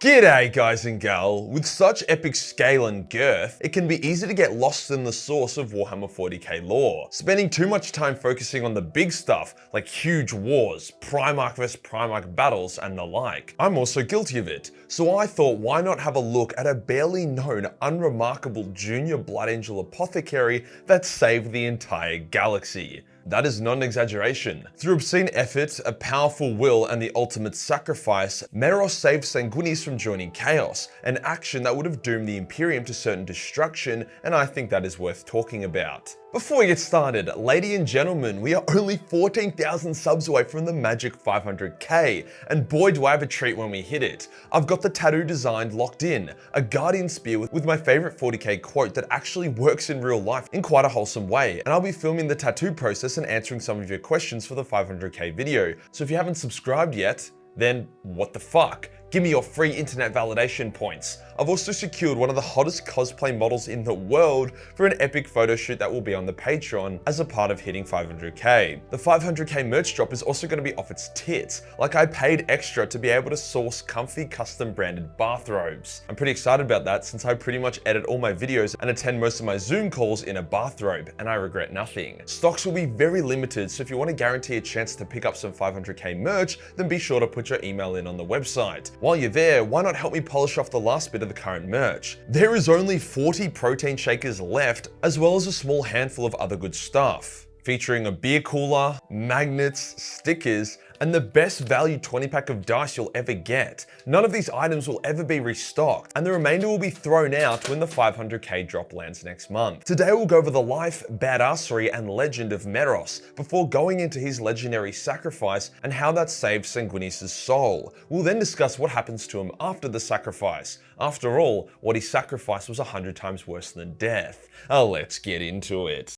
G'day guys and gal. With such epic scale and girth, it can be easy to get lost in the source of Warhammer 40k lore, spending too much time focusing on the big stuff like huge wars, Primarch vs Primarch battles and the like. I'm also guilty of it, so I thought why not have a look at a barely known, unremarkable junior Blood Angel apothecary that saved the entire galaxy. That is not an exaggeration. Through obscene effort, a powerful will, and the ultimate sacrifice, Meros saved Sanguinius from joining Chaos, an action that would have doomed the Imperium to certain destruction, and I think that is worth talking about. Before we get started, ladies and gentlemen, we are only 14,000 subs away from the magic 500k, and boy do I have a treat when we hit it. I've got the tattoo designed locked in, a Guardian Spear with my favorite 40k quote that actually works in real life in quite a wholesome way, and I'll be filming the tattoo process and answering some of your questions for the 500k video. So if you haven't subscribed yet, then what the fuck? Give me your free internet validation points. I've also secured one of the hottest cosplay models in the world for an epic photo shoot that will be on the Patreon as a part of hitting 500k. The 500k merch drop is also going to be off its tits, like I paid extra to be able to source comfy custom branded bathrobes. I'm pretty excited about that since I pretty much edit all my videos and attend most of my Zoom calls in a bathrobe, and I regret nothing. Stocks will be very limited, so if you want to guarantee a chance to pick up some 500k merch, then be sure to put your email in on the website. While you're there, why not help me polish off the last bit of the current merch? There is only 40 protein shakers left, as well as a small handful of other good stuff, featuring a beer cooler, magnets, stickers, and the best value 20-pack of dice you'll ever get. None of these items will ever be restocked, and the remainder will be thrown out when the 500k drop lands next month. Today we'll go over the life, badassery, and legend of Meros, before going into his legendary sacrifice and how that saved Sanguinius' soul. We'll then discuss what happens to him after the sacrifice. After all, what he sacrificed was 100 times worse than death. Let's get into it.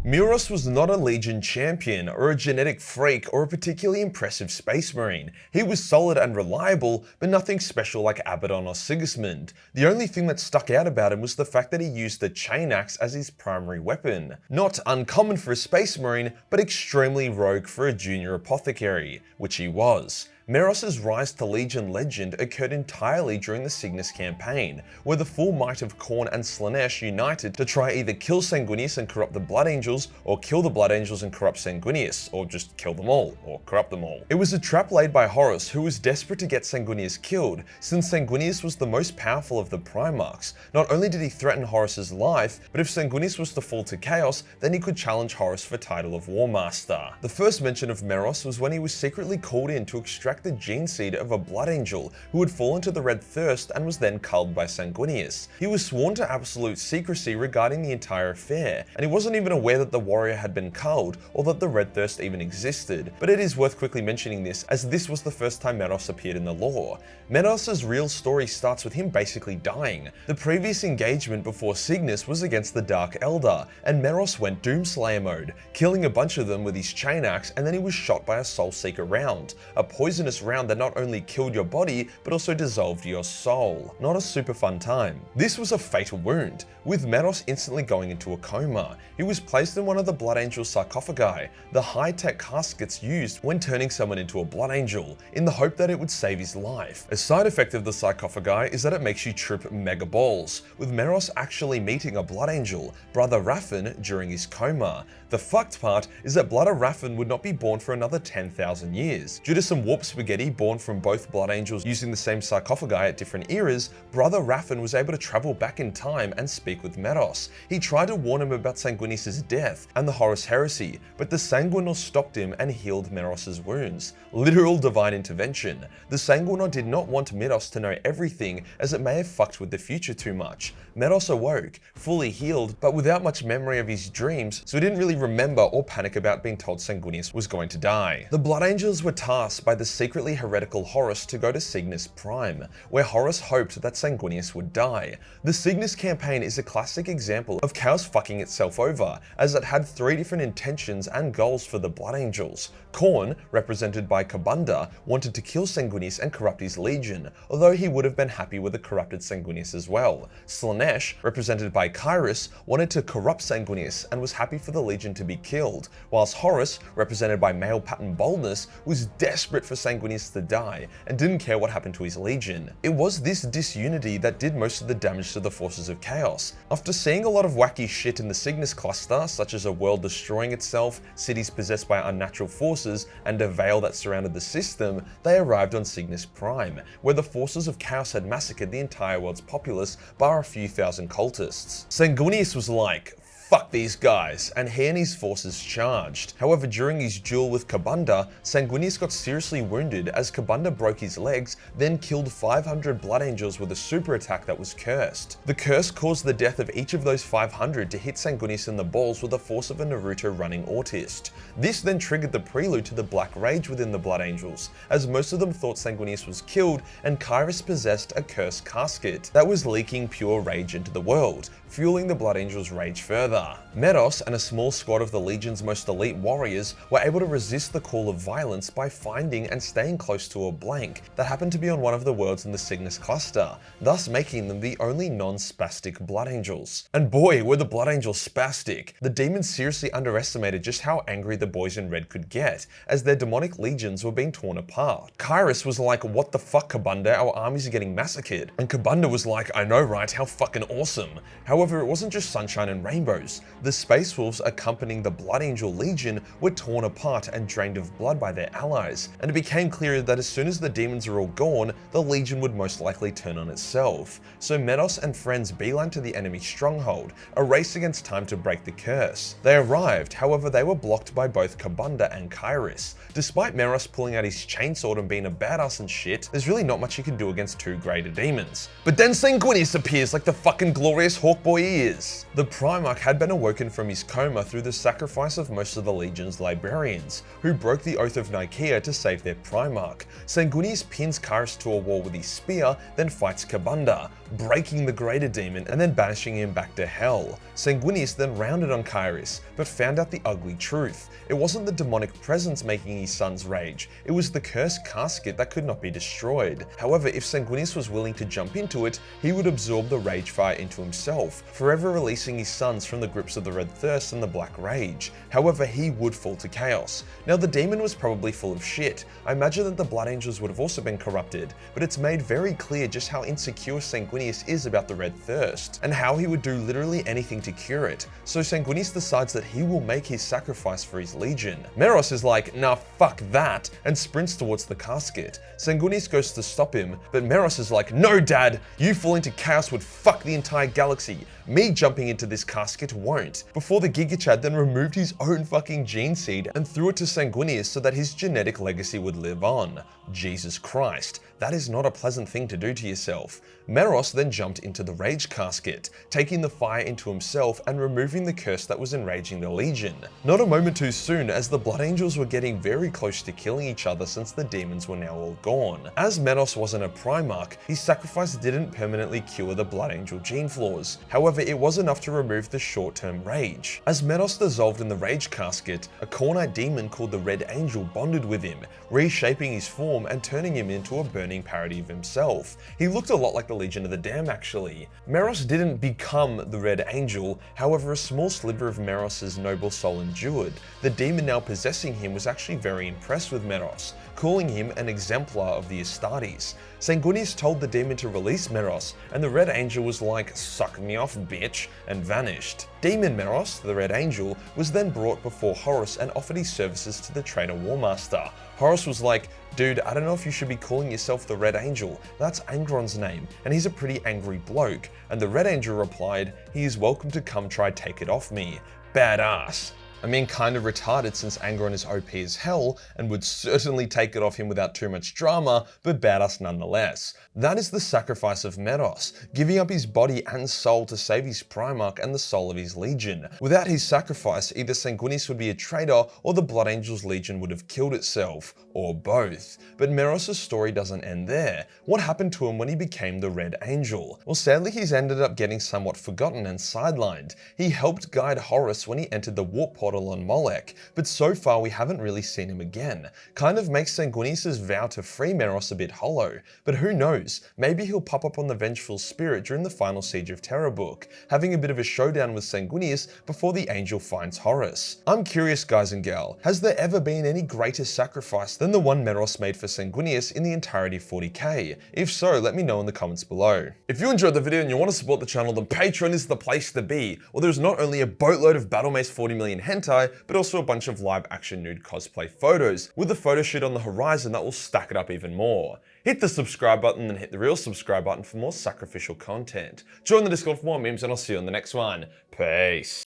Meros was not a Legion champion, or a genetic freak, or a particularly impressive space marine. He was solid and reliable, but nothing special like Abaddon or Sigismund. The only thing that stuck out about him was the fact that he used the chain axe as his primary weapon. Not uncommon for a space marine, but extremely rogue for a junior apothecary, which he was. Meros' rise to Legion legend occurred entirely during the Cygnus campaign, where the full might of Khorne and Slaanesh united to try either kill Sanguinius and corrupt the Blood Angels, or kill the Blood Angels and corrupt Sanguinius, or just kill them all, or corrupt them all. It was a trap laid by Horus, who was desperate to get Sanguinius killed, since Sanguinius was the most powerful of the Primarchs. Not only did he threaten Horus' life, but if Sanguinius was to fall to Chaos, then he could challenge Horus for title of War Master. The first mention of Meros was when he was secretly called in to extract the gene seed of a Blood Angel who had fallen to the Red Thirst and was then culled by Sanguinius. He was sworn to absolute secrecy regarding the entire affair, and he wasn't even aware that the warrior had been culled or that the Red Thirst even existed. But it is worth quickly mentioning this, as this was the first time Meros appeared in the lore. Meros' real story starts with him basically dying. The previous engagement before Cygnus was against the Dark Elder, and Meros went Doomslayer mode, killing a bunch of them with his chain axe, and then he was shot by a Soul Seeker round, a poisonous round that not only killed your body, but also dissolved your soul. Not a super fun time. This was a fatal wound, with Meros instantly going into a coma. He was placed in one of the Blood Angel sarcophagi, the high-tech caskets used when turning someone into a Blood Angel, in the hope that it would save his life. A side effect of the sarcophagi is that it makes you trip mega balls, with Meros actually meeting a Blood Angel, Brother Raffen, during his coma. The fucked part is that Brother Raffen would not be born for another 10,000 years. Due to some warp spaghetti born from both Blood Angels using the same sarcophagi at different eras, Brother Raffen was able to travel back in time and speak with Meros. He tried to warn him about Sanguinius' death and the Horus heresy, but the Sanguinor stopped him and healed Meros' wounds. Literal divine intervention. The Sanguinor did not want Meros to know everything, as it may have fucked with the future too much. Meros awoke, fully healed, but without much memory of his dreams, so he didn't really remember or panic about being told Sanguinius was going to die. The Blood Angels were tasked by the secretly heretical Horus to go to Cygnus Prime, where Horus hoped that Sanguinius would die. The Cygnus campaign is a classic example of Chaos fucking itself over, as it had 3 different intentions and goals for the Blood Angels. Khorne, represented by Kabunda, wanted to kill Sanguinius and corrupt his legion, although he would have been happy with a corrupted Sanguinius as well. Slaanesh, represented by Kyrus, wanted to corrupt Sanguinius and was happy for the legion to be killed, whilst Horus, represented by male pattern boldness, was desperate for Sanguinius Sanguinius to die and didn't care what happened to his legion. It was this disunity that did most of the damage to the forces of chaos. After seeing a lot of wacky shit in the Cygnus cluster, such as a world destroying itself, cities possessed by unnatural forces, and a veil that surrounded the system, they arrived on Cygnus Prime, where the forces of chaos had massacred the entire world's populace bar a few thousand cultists. Sanguinius was like, fuck these guys, and he and his forces charged. However, during his duel with Kabunda, Sanguinius got seriously wounded as Kabunda broke his legs, then killed 500 Blood Angels with a super attack that was cursed. The curse caused the death of each of those 500 to hit Sanguinius in the balls with the force of a Naruto running autist. This then triggered the prelude to the Black Rage within the Blood Angels, as most of them thought Sanguinius was killed and Kairos possessed a cursed casket that was leaking pure rage into the world, fueling the Blood Angels' rage further. Meros and a small squad of the Legion's most elite warriors were able to resist the call of violence by finding and staying close to a blank that happened to be on one of the worlds in the Cygnus cluster, thus making them the only non-spastic Blood Angels. And boy, were the Blood Angels spastic. The demons seriously underestimated just how angry the boys in red could get, as their demonic legions were being torn apart. Kairos was like, what the fuck, Kabunda, our armies are getting massacred. And Kabunda was like, I know right, how fucking awesome. However, it wasn't just sunshine and rainbows. The Space Wolves accompanying the Blood Angel Legion were torn apart and drained of blood by their allies, and it became clear that as soon as the demons are all gone, the Legion would most likely turn on itself. So Meros and friends beeline to the enemy stronghold, a race against time to break the curse. They arrived, however they were blocked by both Kabunda and Kairos. Despite Meros pulling out his chainsword and being a badass and shit, there's really not much he can do against two greater demons. But then Sanguinius appears like the fucking glorious Hawkboy he is. The Primarch had been awoken from his coma through the sacrifice of most of the Legion's librarians, who broke the Oath of Nicaea to save their Primarch. Sanguinius pins Kairos to a wall with his spear, then fights Kabunda, breaking the greater demon and then banishing him back to hell. Sanguinius then rounded on Kairos, but found out the ugly truth. It wasn't the demonic presence making his sons rage, it was the cursed casket that could not be destroyed. However, if Sanguinius was willing to jump into it, he would absorb the rage fire into himself, forever releasing his sons from the grips of the Red Thirst and the Black Rage. However, he would fall to chaos. Now, the demon was probably full of shit. I imagine that the Blood Angels would have also been corrupted, but it's made very clear just how insecure Sanguinius is about the Red Thirst, and how he would do literally anything to cure it. So Sanguinius decides that he will make his sacrifice for his legion. Meros is like, nah, fuck that, and sprints towards the casket. Sanguinius goes to stop him, but Meros is like, no dad, you falling to chaos would fuck the entire galaxy. Me jumping into this casket won't. Before the Giga Chad then removed his own fucking gene seed and threw it to Sanguinius so that his genetic legacy would live on. Jesus Christ, that is not a pleasant thing to do to yourself. Meros then jumped into the Rage Casket, taking the fire into himself and removing the curse that was enraging the Legion. Not a moment too soon, as the Blood Angels were getting very close to killing each other since the demons were now all gone. As Meros wasn't a Primarch, his sacrifice didn't permanently cure the Blood Angel gene flaws. However, it was enough to remove the short-term rage. As Meros dissolved in the Rage Casket, a Cornite demon called the Red Angel bonded with him, reshaping his form and turning him into a burning parody of himself. He looked a lot like the Legion of the Damned actually. Meros didn't become the Red Angel, however a small sliver of Meros' noble soul endured. The demon now possessing him was actually very impressed with Meros, calling him an exemplar of the Astartes. Sanguinius told the demon to release Meros, and the Red Angel was like, suck me off bitch, and vanished. Demon Meros, the Red Angel, was then brought before Horus and offered his services to the traitor Warmaster. Horus was like, dude, I don't know if you should be calling yourself the Red Angel, that's Angron's name, and he's a pretty angry bloke. And the Red Angel replied, he is welcome to come try take it off me. Badass. I mean, kind of retarded since Angron is OP as hell and would certainly take it off him without too much drama, but badass nonetheless. That is the sacrifice of Meros, giving up his body and soul to save his Primarch and the soul of his Legion. Without his sacrifice, either Sanguinius would be a traitor or the Blood Angels Legion would have killed itself, or both. But Meros' story doesn't end there. What happened to him when he became the Red Angel? Well, sadly he's ended up getting somewhat forgotten and sidelined. He helped guide Horus when he entered the warp portal bottle on Molech, but so far we haven't really seen him again. Kind of makes Sanguinius' vow to free Meros a bit hollow, but who knows, maybe he'll pop up on the Vengeful Spirit during the final Siege of Terror book, having a bit of a showdown with Sanguinius before the angel finds Horus. I'm curious, guys and gal, has there ever been any greater sacrifice than the one Meros made for Sanguinius in the entirety of 40k? If so, let me know in the comments below. If you enjoyed the video and you want to support the channel, then Patreon is the place to be. Well, there's not only a boatload of Battle Mace 40 million hentai, but also a bunch of live action nude cosplay photos, with a photo shoot on the horizon that will stack it up even more. Hit the subscribe button and hit the real subscribe button for more sacrificial content. Join the Discord for more memes and I'll see you on the next one. Peace.